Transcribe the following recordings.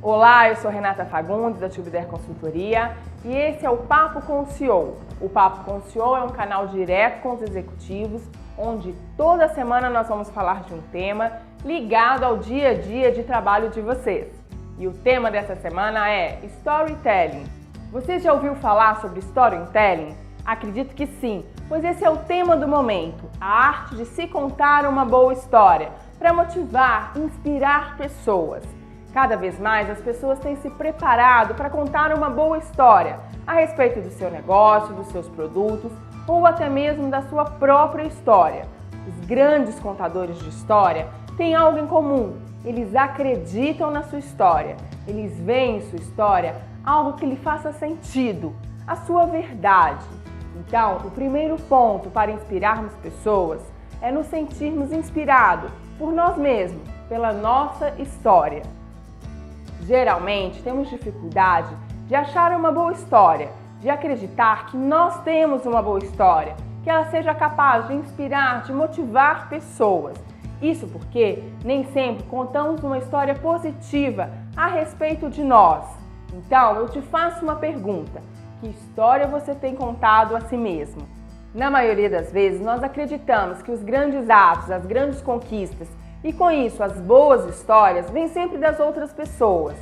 Olá, eu sou Renata Fagundes, da Tubider Consultoria, e esse é o Papo com o CEO. O Papo com o CEO é um canal direto com os executivos, onde toda semana nós vamos falar de um tema ligado ao dia a dia de trabalho de vocês. E o tema dessa semana é Storytelling. Você já ouviu falar sobre Storytelling? Acredito que sim, pois esse é o tema do momento, a arte de se contar uma boa história, para motivar, inspirar pessoas. Cada vez mais as pessoas têm se preparado para contar uma boa história a respeito do seu negócio, dos seus produtos ou até mesmo da sua própria história. Os grandes contadores de história têm algo em comum, eles acreditam na sua história, eles veem em sua história algo que lhe faça sentido, a sua verdade. Então, o primeiro ponto para inspirarmos pessoas é nos sentirmos inspirados por nós mesmos, pela nossa história. Geralmente, temos dificuldade de achar uma boa história, de acreditar que nós temos uma boa história, que ela seja capaz de inspirar, de motivar pessoas. Isso porque nem sempre contamos uma história positiva a respeito de nós. Então, eu te faço uma pergunta: que história você tem contado a si mesmo? Na maioria das vezes, nós acreditamos que os grandes atos, as grandes conquistas e com isso as boas histórias vêm sempre das outras pessoas.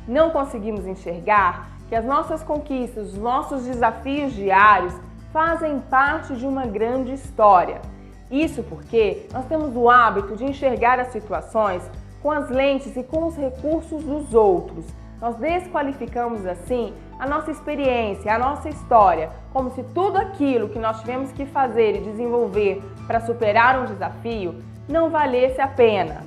Não conseguimos enxergar que as nossas conquistas, os nossos desafios diários fazem parte de uma grande história. Isso porque nós temos o hábito de enxergar as situações com as lentes e com os recursos dos outros. Nós desqualificamos assim a nossa experiência, a nossa história, como se tudo aquilo que nós tivemos que fazer e desenvolver para superar um desafio não valesse a pena.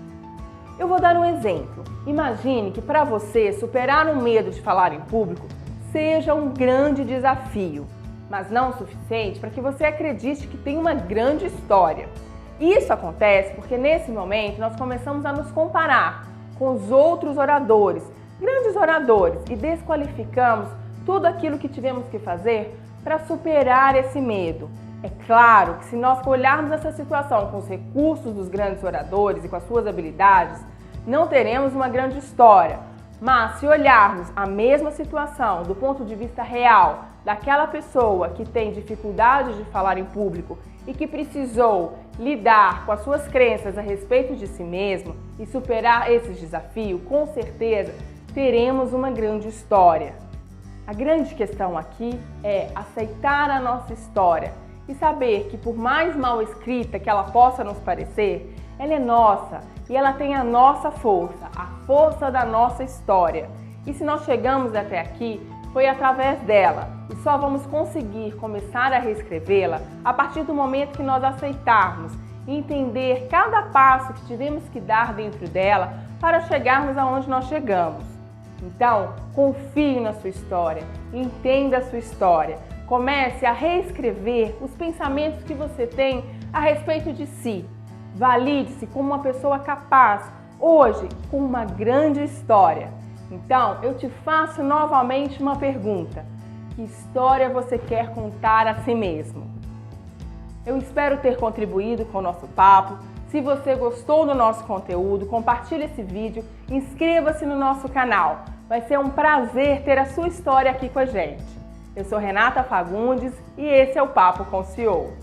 Eu vou dar um exemplo. Imagine que para você superar o medo de falar em público seja um grande desafio, mas não o suficiente para que você acredite que tem uma grande história. Isso acontece porque nesse momento nós começamos a nos comparar com os outros oradores, grandes oradores, e desqualificamos tudo aquilo que tivemos que fazer para superar esse medo. É claro que se nós olharmos essa situação com os recursos dos grandes oradores e com as suas habilidades, não teremos uma grande história. Mas se olharmos a mesma situação do ponto de vista real, daquela pessoa que tem dificuldade de falar em público e que precisou lidar com as suas crenças a respeito de si mesmo e superar esses desafios, com certeza teremos uma grande história. A grande questão aqui é aceitar a nossa história e saber que, por mais mal escrita que ela possa nos parecer, ela é nossa e ela tem a nossa força, a força da nossa história. E se nós chegamos até aqui, foi através dela, e só vamos conseguir começar a reescrevê-la a partir do momento que nós aceitarmos e entender cada passo que tivemos que dar dentro dela para chegarmos aonde nós chegamos. Então, confie na sua história, entenda a sua história, comece a reescrever os pensamentos que você tem a respeito de si. Valide-se como uma pessoa capaz, hoje, com uma grande história. Então, eu te faço novamente uma pergunta: que história você quer contar a si mesmo? Eu espero ter contribuído com o nosso papo. Se você gostou do nosso conteúdo, compartilhe esse vídeo, inscreva-se no nosso canal. Vai ser um prazer ter a sua história aqui com a gente. Eu sou Renata Fagundes e esse é o Papo com o CEO.